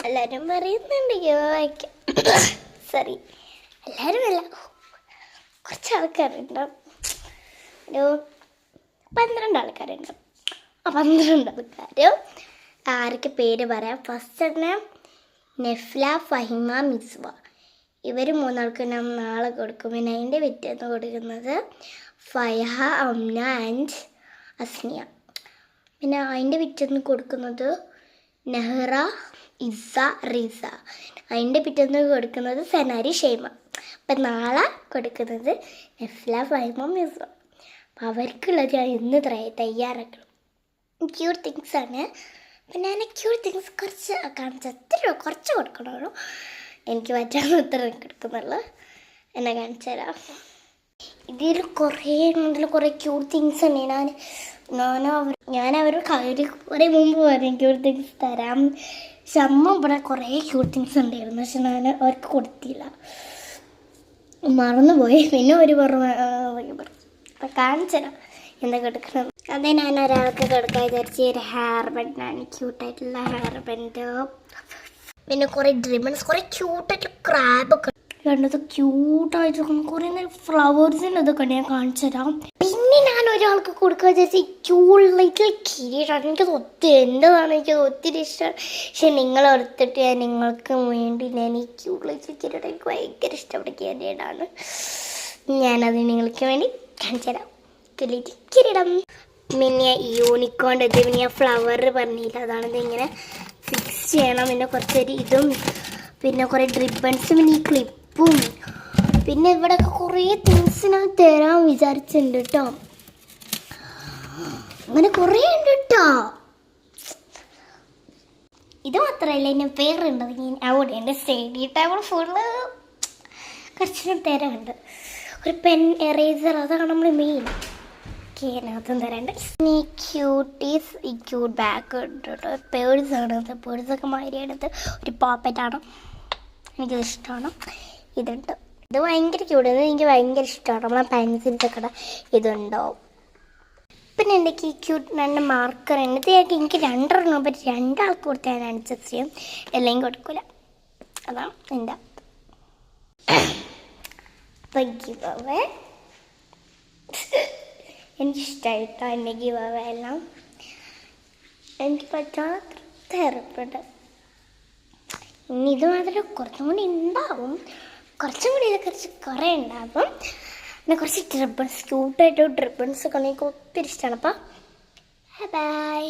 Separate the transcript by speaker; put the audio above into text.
Speaker 1: എല്ലാവരും പറയുന്നുണ്ട് യോയ്ക്ക്. സോറി, എല്ലാവരും അല്ല, കുറച്ച് ആൾക്കാരുണ്ടാവും. ഒരു 12 ആൾക്കാരുണ്ടാവും. ആ 12 ആൾക്കാരും ആർക്ക് പേര് പറയാം. ഫസ്റ്റ് തന്നെ നെഫ്ല, ഫഹിമ, മിസ്വ. ഇവർ 3 ആൾക്ക് ഞാൻ നാളെ കൊടുക്കും. പിന്നെ അതിൻ്റെ പിറ്റേന്ന് കൊടുക്കുന്നത് ഫയഹ, അംന ആൻഡ് അസ്നിയ. പിന്നെ അതിൻ്റെ പിറ്റേന്ന് കൊടുക്കുന്നത് നെഹ്റ, ഇസ, റിസ. അതിൻ്റെ പിറ്റേന്ന് കൊടുക്കുന്നത് സനാരി, ഷെയ്മ. അപ്പം നാളെ കൊടുക്കുന്നത് നെഫ്ല, ഫഹിമ, മിസ്വ. അപ്പം അവർക്കുള്ളത് ഞാൻ ഇന്ന് തയ്യാറാക്കണം. ക്യൂട്ട് തിങ്സാണ്. അപ്പം ഞാൻ ക്യൂട്ട് തിങ്സ് കുറച്ച് കാണിച്ചാൽ കുറച്ച് കൊടുക്കണമല്ലോ. എനിക്ക് പറ്റാവുന്ന ഉത്തരം എടുക്കുന്നുള്ളൂ. എന്നെ കാണിച്ചു തരാം. ഇതിൽ കുറേ ക്യൂട്ട് തിങ്സ് ഉണ്ട്. ഞാൻ അവർ കുറേ മുമ്പ് പറയും ക്യൂട്ട് തിങ്സ് തരാം. പക്ഷെ അമ്മ ഇവിടെ കുറേ ക്യൂട്ട് തിങ്സ് ഉണ്ടായിരുന്നു. പക്ഷെ ഞാൻ അവർക്ക് കൊടുത്തില്ല, മറന്നുപോയി. പിന്നെ ഒരു അപ്പം കാണിച്ചു തരാം എന്തൊക്കെ എടുക്കണം. അതേ ഞാൻ ഒരാൾക്ക് കൊടുക്കാൻ വിചാരിച്ച് ഒരു ഹെയർ ബാൻഡാണ്, ക്യൂട്ടായിട്ടുള്ള ഹെയർ ബാൻഡ്. പിന്നെ കുറേ ഡ്രിബൺസ്, കുറേ ക്യൂട്ടായിട്ട് ക്രാബൊക്കെ കണ്ടത്, ക്യൂട്ടായിട്ട് കുറേ ഫ്ലവേഴ്സിൻ്റെ ഇതൊക്കെ ഞാൻ കാണിച്ചു തരാം. പിന്നെ ഞാൻ ഒരാൾക്ക് കൊടുക്കാൻ വിചാരിച്ച് ക്യൂട്ടായിട്ടുള്ള കിരീടമാണ്. എനിക്കത് എനിക്കത് ഒത്തിരി ഇഷ്ടമാണ്. പക്ഷെ നിങ്ങളെടുത്തിട്ട് ഞാൻ നിങ്ങൾക്ക് വേണ്ടി ഞാൻ ഈ ക്യൂട്ടായിട്ടുള്ള കിരീടം, എനിക്ക് ഭയങ്കര ഇഷ്ടപ്പെട്ട കിരീടമാണ്. ഞാനത് നിങ്ങൾക്ക് വേണ്ടി കാണിച്ചു തരാം. കിരീടം. പിന്നെ യൂണിക്കോണ്ട് ഇത് പിന്നെ ഞാൻ ഫ്ലവർ പറഞ്ഞില്ല, അതാണിത്. ഇങ്ങനെ ഫിക്സ് ചെയ്യണം. പിന്നെ കുറച്ചൊരു ഇതും, പിന്നെ കുറേ ഡ്രിബൺസും, പിന്നെ ഈ ക്ലിപ്പും, പിന്നെ ഇവിടെയൊക്കെ കുറേ തിങ്സ് ഞാൻ തരാൻ വിചാരിച്ചിട്ടുണ്ട് കേട്ടോ. അങ്ങനെ കുറേ ഉണ്ട് കേട്ടോ. ഇത് മാത്രമല്ല, ഇനി പേരുണ്ട്. അവിടെ എൻ്റെ സ്റ്റഡി ടേബിൾ ഫുള്ള് കുറച്ച് തരാനുണ്ട്. ഒരു പെൻ, എറേസർ, അതാണ് നമ്മൾ മെയിൻ. അതും തരണ്ട്. ഈ ക്യൂട്ടീസ്, ഈ ക്യൂട്ട് ബാഗ് ഉണ്ട് കേട്ടോ. പേഴ്സാണ് ഇത്. പേഴ്സൊക്കെ മാതിരിയാണിത്. ഒരു പോക്കറ്റാണ്. എനിക്കത് ഇഷ്ടമാണ്. ഇതുണ്ട്. ഇത് ഭയങ്കര ക്യൂട്ട്. ഇത് എനിക്ക് ഭയങ്കര ഇഷ്ടമാണ്. നമ്മളെ പെൻസിൽസൊക്കെ ഇതുണ്ടാവും. പിന്നെ എന്തൊക്കെ ഈ ക്യൂട്ട് 2 മാർക്കർ ഉണ്ട്. എനിക്ക് 2 പറ്റി 2 ആൾക്ക് കൊടുത്താൽ ഞാൻ അഡ്ജസ്റ്റ് ചെയ്യും, എല്ലാം കൊടുക്കില്ല. അതാണ് എൻ്റെ ഗിവ്. എനിക്കിഷ്ടമായിട്ടോ എൻ്റെ ഗിവ് എല്ലാം. എനിക്ക് പറ്റാത്ത തരപ്പെട്ട്. ഇനി ഇത് മാത്രമേ കുറച്ചും കൂടി ഉണ്ടാവും. കുറച്ചും കൂടി ഇതൊക്കെ കുറേ ഉണ്ടാകും. പിന്നെ കുറച്ച് ട്രിബൺസ്, ക്യൂട്ടായിട്ട് ട്രിബൺസ് ഒക്കെ എനിക്ക് ഒത്തിരി ഇഷ്ടമാണ്. അപ്പം ബൈ.